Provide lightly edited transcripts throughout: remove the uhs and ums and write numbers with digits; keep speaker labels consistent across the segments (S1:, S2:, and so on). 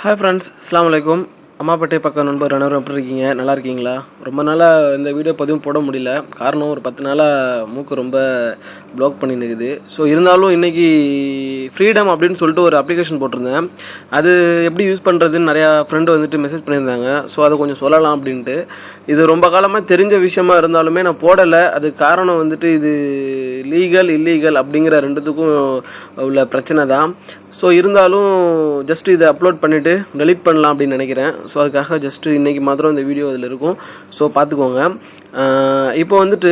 S1: Hi friends, அஸ்ஸலாமு அலைக்கும். அம்மாப்பேட்டை பக்கம் நண்பர் அனைவரும் எப்படி இருக்கீங்க? நல்லா இருக்கீங்களா? ரொம்ப நாளாக இந்த வீடியோ பதிவும் போட முடியல. காரணம், ஒரு 10 நாளாக மூக்கு ரொம்ப ப்ளாக் பண்ணி நிற்குது. ஸோ இருந்தாலும் இன்றைக்கி ஃப்ரீடம் அப்படின்னு சொல்லிட்டு ஒரு அப்ளிகேஷன் போட்டிருந்தேன். அது எப்படி யூஸ் பண்ணுறதுன்னு நிறையா ஃப்ரெண்டு வந்துட்டு மெசேஜ் பண்ணியிருந்தாங்க. ஸோ அதை கொஞ்சம் சொல்லலாம் அப்படின்ட்டு. இது ரொம்ப காலமாக தெரிஞ்ச விஷயமா இருந்தாலுமே நான் போடலை. அதுக்கு காரணம் வந்துட்டு இது லீகல் இல்லீகல் அப்படிங்கிற ரெண்டுத்துக்கும் உள்ள பிரச்சனை தான். ஸோ இருந்தாலும் ஜஸ்ட் இதை அப்லோட் பண்ணிவிட்டு டெலிட் பண்ணலாம் அப்படின்னு நினைக்கிறேன். ஸோ அதுக்காக ஜஸ்ட்டு இன்றைக்கி மாத்திரம் இந்த வீடியோ அதில் இருக்கும். ஸோ பார்த்துக்கோங்க. இப்போ வந்துட்டு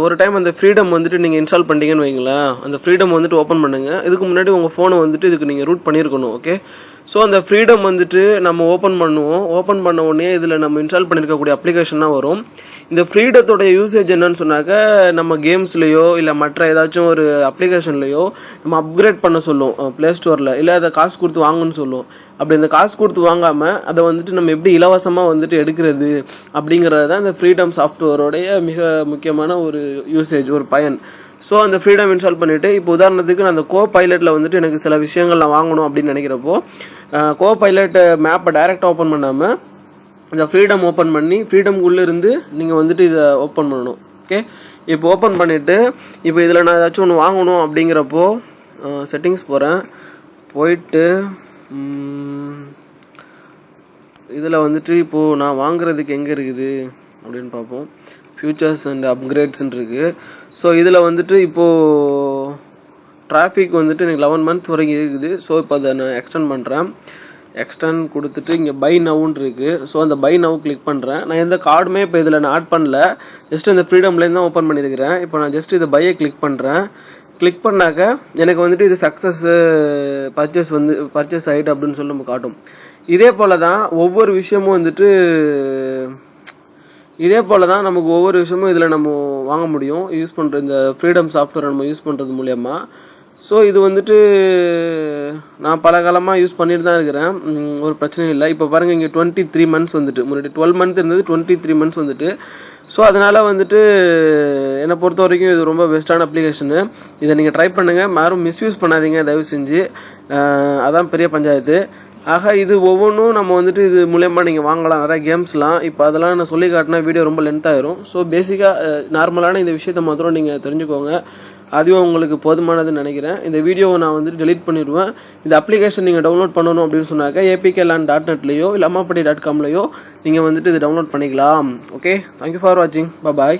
S1: ஒரு டைம் அந்த ஃப்ரீடம் வந்துட்டு நீங்கள் இன்ஸ்டால் பண்ணிட்டீங்கன்னு வைங்களேன். அந்த ஃப்ரீடம் வந்துட்டு ஓப்பன் பண்ணுங்கள். இதுக்கு முன்னாடி உங்கள் ஃபோனை வந்துட்டு இதுக்கு நீங்கள் ரூட் பண்ணியிருக்கணும். ஓகே. ஸோ அந்த ஃப்ரீடம் வந்துட்டு நம்ம ஓப்பன் பண்ணுவோம். ஓப்பன் பண்ண உடனே இதில் நம்ம இன்ஸ்டால் பண்ணியிருக்கக்கூடிய அப்ளிகேஷன் தான் வரும். இந்த ஃப்ரீடத்தோடைய யூசேஜ் என்னன்னு சொன்னாக்க, நம்ம கேம்ஸ்லேயோ இல்லை மற்ற ஏதாச்சும் ஒரு அப்ளிகேஷன்லையோ நம்ம அப்கிரேட் பண்ண சொல்லும் ப்ளே ஸ்டோரில். இல்லை அதை காசு கொடுத்து வாங்கன்னு சொல்லும். அப்படி இந்த காசு கொடுத்து வாங்காமல் அதை வந்துட்டு நம்ம எப்படி இலவசமாக வந்துட்டு எடுக்கிறது அப்படிங்கிறது தான் இந்த ஃப்ரீடம் சாஃப்ட்வேரோடைய மிக முக்கியமான ஒரு யூசேஜ், ஒரு பயன். ஸோ அந்த ஃப்ரீடம் இன்ஸ்டால் பண்ணிவிட்டு, இப்போ உதாரணத்துக்கு நான் அந்த கோ பைலட்டில் வந்துட்டு எனக்கு சில விஷயங்கள் நான் வாங்கணும் அப்படின்னு நினைக்கிறப்போ, கோ பைலட் மேப்பை டைரெக்டாக ஓப்பன் பண்ணாமல் இந்த ஃப்ரீடம் ஓப்பன் பண்ணி ஃப்ரீடம்குள்ளே இருந்து நீங்கள் வந்துட்டு இதை ஓப்பன் பண்ணணும். ஓகே. இப்போ ஓப்பன் பண்ணிவிட்டு, இப்போ இதில் நான் ஏதாச்சும் ஒன்று வாங்கணும் அப்படிங்கிறப்போ செட்டிங்ஸ் போகிறேன். போயிட்டு இதில் வந்துட்டு இப்போது நான் வாங்குறதுக்கு எங்கே இருக்குது அப்படின்னு பார்ப்போம். ஃபியூச்சர்ஸ் அண்ட் அப்கிரேட்ஸ்ன்னு இருக்குது. ஸோ இதில் வந்துட்டு இப்போது டிராஃபிக் வந்துட்டு எனக்கு 11 months வரைக்கும் இருக்குது. ஸோ இப்போ அதை நான் எக்ஸ்டெண்ட் பண்ணுறேன். எக்ஸ்டெண்ட் கொடுத்துட்டு இங்கே பை நவுன்னு இருக்குது. ஸோ அந்த பை நவ் கிளிக் பண்ணுறேன். நான் எந்த கார்டுமே இப்போ இதில் நான் ஆட் பண்ணல. ஜஸ்ட் இந்த ஃப்ரீடம்லேருந்து தான் ஓப்பன் பண்ணியிருக்கிறேன். இப்போ நான் ஜஸ்ட் இதை பையை கிளிக் பண்ணுறேன். கிளிக் பண்ணாக்க எனக்கு வந்துட்டு இது சக்ஸஸ்ஸு பர்ச்சேஸ் ஆகிட்டு அப்படின்னு சொல்லி நம்ம காட்டும். இதே போல் தான் ஒவ்வொரு விஷயமும் வந்துட்டு நமக்கு ஒவ்வொரு விஷயமும் இதில் நம்ம வாங்க முடியும். யூஸ் பண்ணுற இந்த ஃப்ரீடம் சாஃப்ட்வேரை நம்ம யூஸ் பண்ணுறது மூலயமா. ஸோ இது வந்துட்டு நான் பல காலமாக யூஸ் பண்ணிட்டு தான் இருக்கிறேன். ஒரு பிரச்சனையும் இல்லை. இப்போ பாருங்கள், இங்கே 23 months வந்துட்டு, முன்னாடி 12 months இருந்தது, 23 months வந்துட்டு. ஸோ அதனால் வந்துட்டு என்னை பொறுத்த வரைக்கும் இது ரொம்ப பெஸ்ட்டான அப்ளிகேஷனு. இதை நீங்கள் ட்ரை பண்ணுங்கள். யாரும் மிஸ்யூஸ் பண்ணாதீங்க தயவு செஞ்சு. அதான் பெரிய பஞ்சாயத்து. ஆக இது ஒவ்வொன்றும் நம்ம வந்துட்டு இது மூலயமா நீங்கள் வாங்கலாம், நிறையா கேம்ஸ்லாம். இப்போ அதெல்லாம் நான் சொல்லி காட்டினா வீடியோ ரொம்ப லென்த் ஆயிரும். ஸோ பேசிக்காக நார்மலான இந்த விஷயத்தை மாத்திரம் நீங்கள் தெரிஞ்சுக்கோங்க. அதுவும் உங்களுக்கு போதுமானதுன்னு நினைக்கிறேன். இந்த வீடியோவை நான் வந்துட்டு டெலிட் பண்ணிடுவேன். இந்த அப்ளிகேஷன் நீங்கள் டவுன்லோட் பண்ணணும் அப்படின்னு சொன்னாக்க apklan.netலையோ இல்லை அம்மாப்பேட்டை.comலையோ நீங்கள் வந்துட்டு இது டவுன்லோட் பண்ணிக்கலாம். ஓகே. தேங்க்யூ ஃபார் வாட்சிங். பாய்.